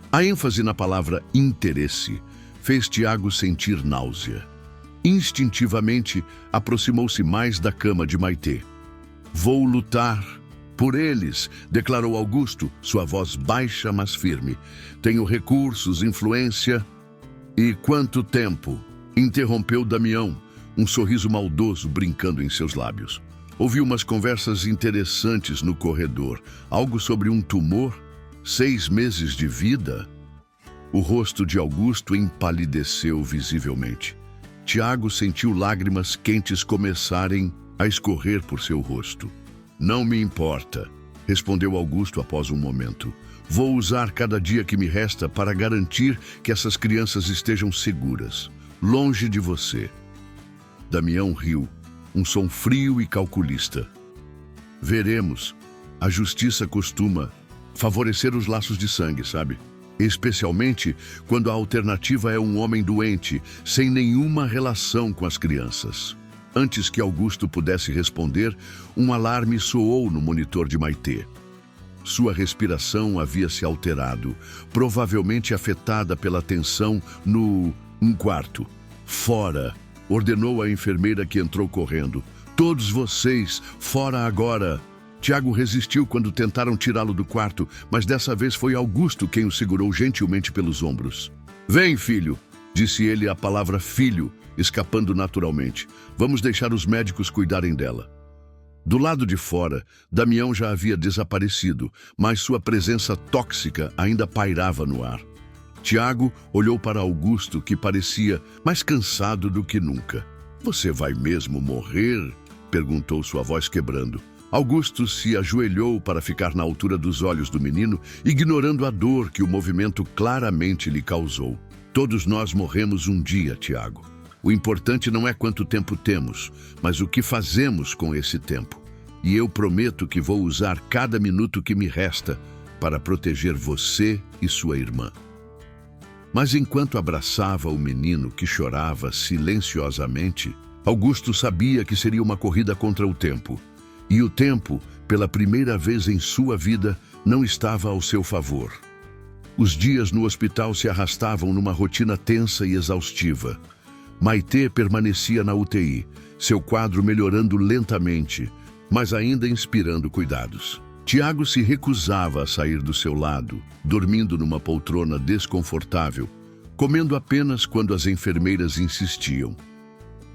A ênfase na palavra interesse fez Tiago sentir náusea. Instintivamente, aproximou-se mais da cama de Maitê. Vou lutar por eles, declarou Augusto, sua voz baixa, mas firme. Tenho recursos, influência. E quanto tempo? Interrompeu Damião, um sorriso maldoso brincando em seus lábios. Ouvi umas conversas interessantes no corredor. Algo sobre um tumor? 6 meses de vida? O rosto de Augusto empalideceu visivelmente. Tiago sentiu lágrimas quentes começarem a escorrer por seu rosto. Não me importa, respondeu Augusto após um momento. Vou usar cada dia que me resta para garantir que essas crianças estejam seguras, longe de você. Damião riu, um som frio e calculista. Veremos. A justiça costuma favorecer os laços de sangue, sabe? Especialmente quando a alternativa é um homem doente, sem nenhuma relação com as crianças. Antes que Augusto pudesse responder, um alarme soou no monitor de Maitê. Sua respiração havia se alterado, provavelmente afetada pela tensão no quarto. Fora, ordenou a enfermeira que entrou correndo. Todos vocês, fora agora! Tiago resistiu quando tentaram tirá-lo do quarto, mas dessa vez foi Augusto quem o segurou gentilmente pelos ombros. Vem, filho, disse ele a palavra filho, escapando naturalmente. Vamos deixar os médicos cuidarem dela. Do lado de fora, Damião já havia desaparecido, mas sua presença tóxica ainda pairava no ar. Tiago olhou para Augusto, que parecia mais cansado do que nunca. Você vai mesmo morrer? Perguntou, sua voz quebrando. Augusto se ajoelhou para ficar na altura dos olhos do menino, ignorando a dor que o movimento claramente lhe causou. Todos nós morremos um dia, Tiago. O importante não é quanto tempo temos, mas o que fazemos com esse tempo. E eu prometo que vou usar cada minuto que me resta para proteger você e sua irmã. Mas enquanto abraçava o menino que chorava silenciosamente, Augusto sabia que seria uma corrida contra o tempo. E o tempo, pela primeira vez em sua vida, não estava ao seu favor. Os dias no hospital se arrastavam numa rotina tensa e exaustiva. Maitê permanecia na UTI, seu quadro melhorando lentamente, mas ainda inspirando cuidados. Tiago se recusava a sair do seu lado, dormindo numa poltrona desconfortável, comendo apenas quando as enfermeiras insistiam.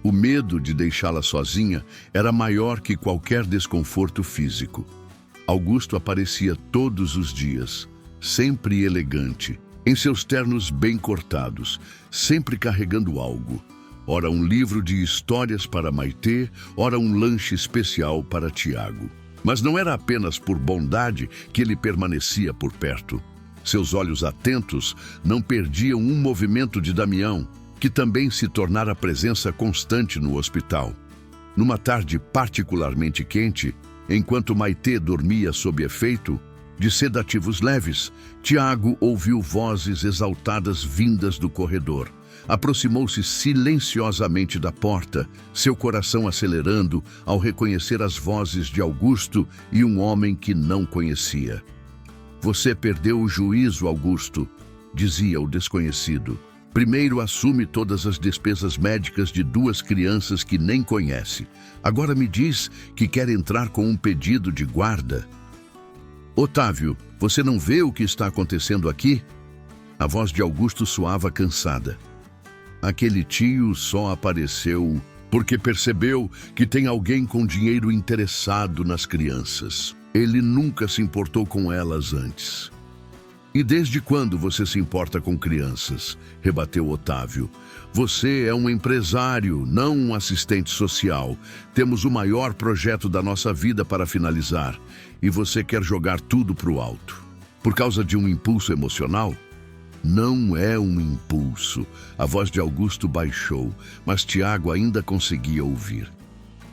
O medo de deixá-la sozinha era maior que qualquer desconforto físico. Augusto aparecia todos os dias, sempre elegante, em seus ternos bem cortados, sempre carregando algo. Ora um livro de histórias para Maitê, ora um lanche especial para Tiago. Mas não era apenas por bondade que ele permanecia por perto. Seus olhos atentos não perdiam um movimento de Damião, que também se tornara presença constante no hospital. Numa tarde particularmente quente, enquanto Maitê dormia sob efeito de sedativos leves, Tiago ouviu vozes exaltadas vindas do corredor. Aproximou-se silenciosamente da porta, seu coração acelerando ao reconhecer as vozes de Augusto e um homem que não conhecia. "Você perdeu o juízo, Augusto", dizia o desconhecido. "Primeiro assume todas as despesas médicas de 2 crianças que nem conhece. Agora me diz que quer entrar com um pedido de guarda." "Otávio, você não vê o que está acontecendo aqui?" A voz de Augusto soava cansada. "Aquele tio só apareceu porque percebeu que tem alguém com dinheiro interessado nas crianças. Ele nunca se importou com elas antes." "E desde quando você se importa com crianças?" rebateu Otávio. "Você é um empresário, não um assistente social. Temos o maior projeto da nossa vida para finalizar, e você quer jogar tudo para o alto. Por causa de um impulso emocional?" "Não é um impulso." A voz de Augusto baixou, mas Tiago ainda conseguia ouvir.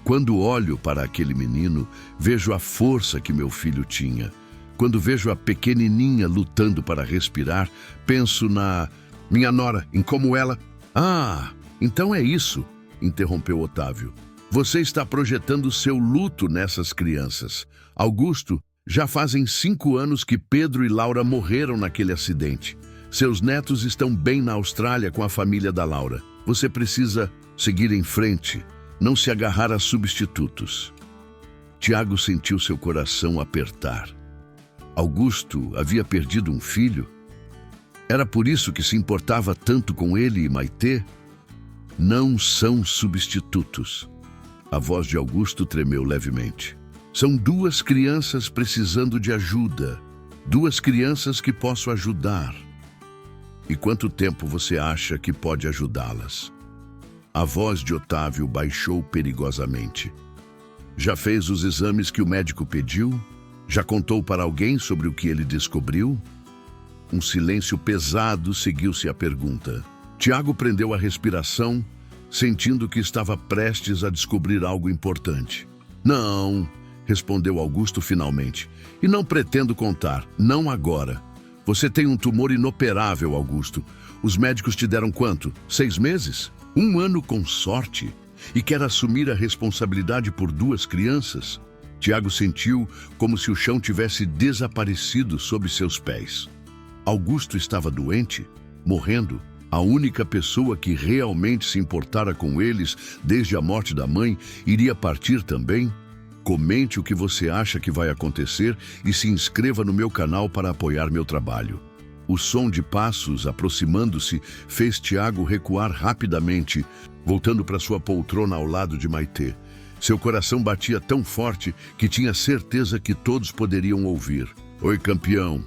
"Quando olho para aquele menino, vejo a força que meu filho tinha. Quando vejo a pequenininha lutando para respirar, penso na minha nora, em como ela..." "Ah, então é isso", interrompeu Otávio. "Você está projetando seu luto nessas crianças. Augusto, já fazem 5 anos que Pedro e Laura morreram naquele acidente. Seus netos estão bem na Austrália com a família da Laura. Você precisa seguir em frente, não se agarrar a substitutos." Tiago sentiu seu coração apertar. Augusto havia perdido um filho? Era por isso que se importava tanto com ele e Maitê? "Não são substitutos." A voz de Augusto tremeu levemente. "São 2 crianças precisando de ajuda. 2 crianças que posso ajudar." "E quanto tempo você acha que pode ajudá-las?" A voz de Otávio baixou perigosamente. "Já fez os exames que o médico pediu? Já contou para alguém sobre o que ele descobriu?" Um silêncio pesado seguiu-se à pergunta. Tiago prendeu a respiração, sentindo que estava prestes a descobrir algo importante. "Não", respondeu Augusto finalmente. "E não pretendo contar, não agora. Você tem um tumor inoperável, Augusto. Os médicos te deram quanto? 6 meses? 1 ano com sorte? E quer assumir a responsabilidade por 2 crianças?" Tiago sentiu como se o chão tivesse desaparecido sob seus pés. Augusto estava doente, morrendo. A única pessoa que realmente se importara com eles desde a morte da mãe iria partir também? Comente o que você acha que vai acontecer e se inscreva no meu canal para apoiar meu trabalho. O som de passos aproximando-se fez Tiago recuar rapidamente, voltando para sua poltrona ao lado de Maitê. Seu coração batia tão forte que tinha certeza que todos poderiam ouvir. "Oi, campeão."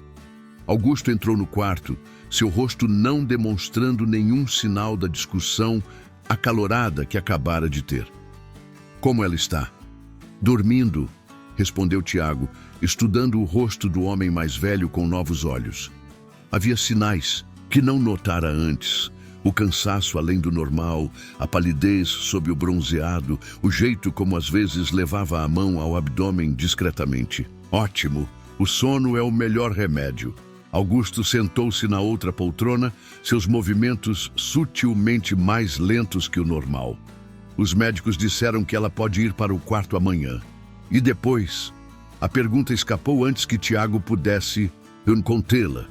Augusto entrou no quarto, seu rosto não demonstrando nenhum sinal da discussão acalorada que acabara de ter. "Como ela está?" "Dormindo", respondeu Tiago, estudando o rosto do homem mais velho com novos olhos. Havia sinais que não notara antes. O cansaço além do normal, a palidez sob o bronzeado, o jeito como às vezes levava a mão ao abdômen discretamente. "Ótimo, o sono é o melhor remédio." Augusto sentou-se na outra poltrona, seus movimentos sutilmente mais lentos que o normal. "Os médicos disseram que ela pode ir para o quarto amanhã." "E depois?" A pergunta escapou antes que Tiago pudesse contê-la.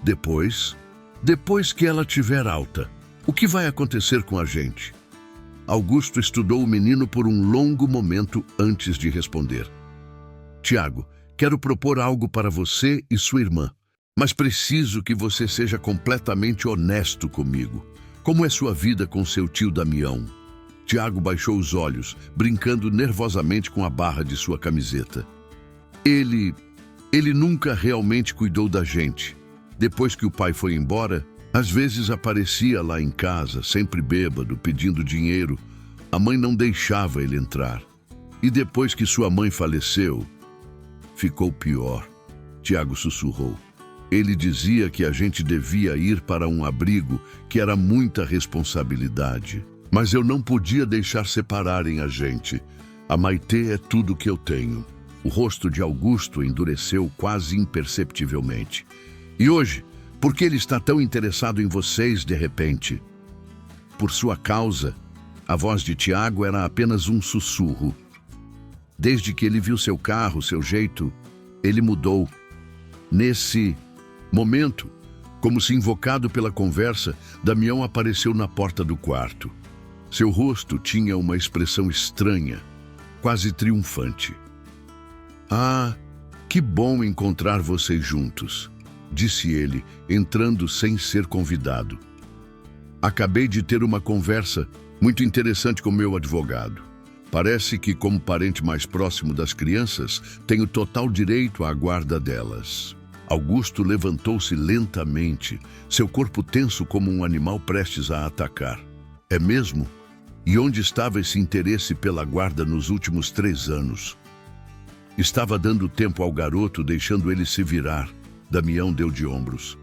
Depois que ela tiver alta, o que vai acontecer com a gente? Augusto estudou o menino por um longo momento antes de responder. Tiago, quero propor algo para você e sua irmã, mas preciso que você seja completamente honesto comigo. Como é sua vida com seu tio Damião? Tiago baixou os olhos, brincando nervosamente com a barra de sua camiseta. Ele nunca realmente cuidou da gente. Depois que o pai foi embora, às vezes aparecia lá em casa, sempre bêbado, pedindo dinheiro. A mãe não deixava ele entrar. E depois que sua mãe faleceu, ficou pior. Tiago sussurrou. Ele dizia que a gente devia ir para um abrigo, que era muita responsabilidade. Mas eu não podia deixar separarem a gente. A Maitê é tudo que eu tenho. O rosto de Augusto endureceu quase imperceptivelmente. E hoje, por que ele está tão interessado em vocês de repente? Por sua causa, a voz de Tiago era apenas um sussurro. Desde que ele viu seu carro, seu jeito, ele mudou. Nesse momento, como se invocado pela conversa, Damião apareceu na porta do quarto. Seu rosto tinha uma expressão estranha, quase triunfante. Ah, que bom encontrar vocês juntos, disse ele, entrando sem ser convidado. Acabei de ter uma conversa muito interessante com meu advogado. Parece que, como parente mais próximo das crianças, tenho total direito à guarda delas. Augusto levantou-se lentamente, seu corpo tenso como um animal prestes a atacar. É mesmo? E onde estava esse interesse pela guarda nos últimos 3 anos? Estava dando tempo ao garoto, deixando ele se virar. Damião deu de ombros.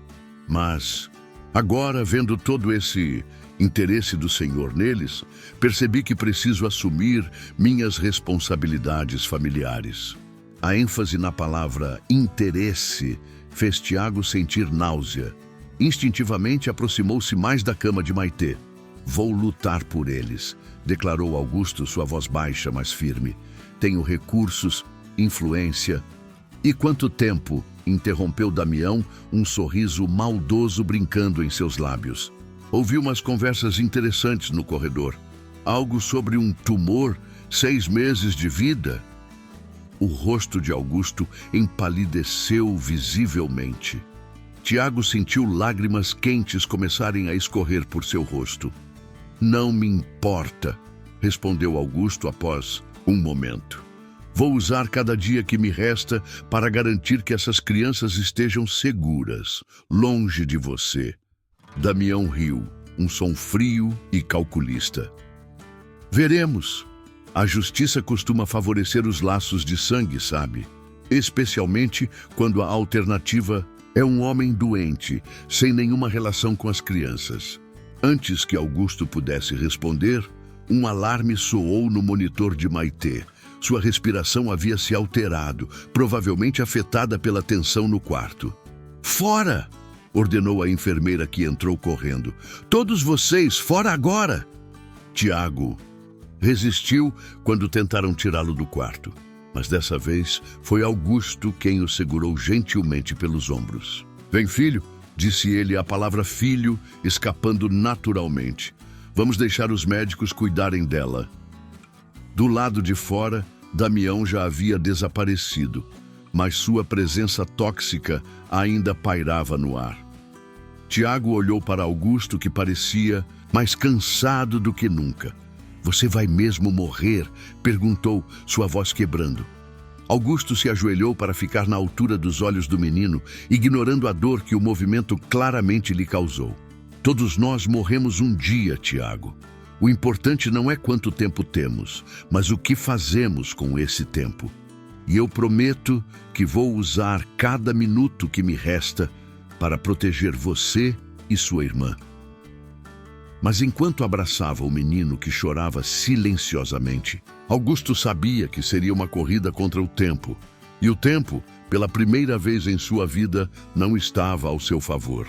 Mas, agora, vendo todo esse interesse do Senhor neles, percebi que preciso assumir minhas responsabilidades familiares. A ênfase na palavra interesse fez Tiago sentir náusea. Instintivamente aproximou-se mais da cama de Maitê. Vou lutar por eles, declarou Augusto, sua voz baixa, mas firme. Tenho recursos, influência. E quanto tempo? Interrompeu Damião, um sorriso maldoso brincando em seus lábios. Ouvi umas conversas interessantes no corredor. Algo sobre um tumor, 6 meses de vida. O rosto de Augusto empalideceu visivelmente. Tiago sentiu lágrimas quentes começarem a escorrer por seu rosto. Não me importa, respondeu Augusto após um momento. Vou usar cada dia que me resta para garantir que essas crianças estejam seguras, longe de você. Damião riu, um som frio e calculista. Veremos. A justiça costuma favorecer os laços de sangue, sabe? Especialmente quando a alternativa é um homem doente, sem nenhuma relação com as crianças. Antes que Augusto pudesse responder, um alarme soou no monitor de Maitê. Sua respiração havia se alterado, provavelmente afetada pela tensão no quarto. Fora! Ordenou a enfermeira que entrou correndo. Todos vocês, fora agora! Tiago resistiu quando tentaram tirá-lo do quarto. Mas dessa vez foi Augusto quem o segurou gentilmente pelos ombros. Vem, filho, disse ele, a palavra filho escapando naturalmente. Vamos deixar os médicos cuidarem dela. Do lado de fora, Damião já havia desaparecido, mas sua presença tóxica ainda pairava no ar. Tiago olhou para Augusto, que parecia mais cansado do que nunca. Você vai mesmo morrer? Perguntou, sua voz quebrando. Augusto se ajoelhou para ficar na altura dos olhos do menino, ignorando a dor que o movimento claramente lhe causou. Todos nós morremos um dia, Tiago. O importante não é quanto tempo temos, mas o que fazemos com esse tempo. E eu prometo que vou usar cada minuto que me resta para proteger você e sua irmã. Mas enquanto abraçava o menino que chorava silenciosamente, Augusto sabia que seria uma corrida contra o tempo. E o tempo, pela primeira vez em sua vida, não estava ao seu favor.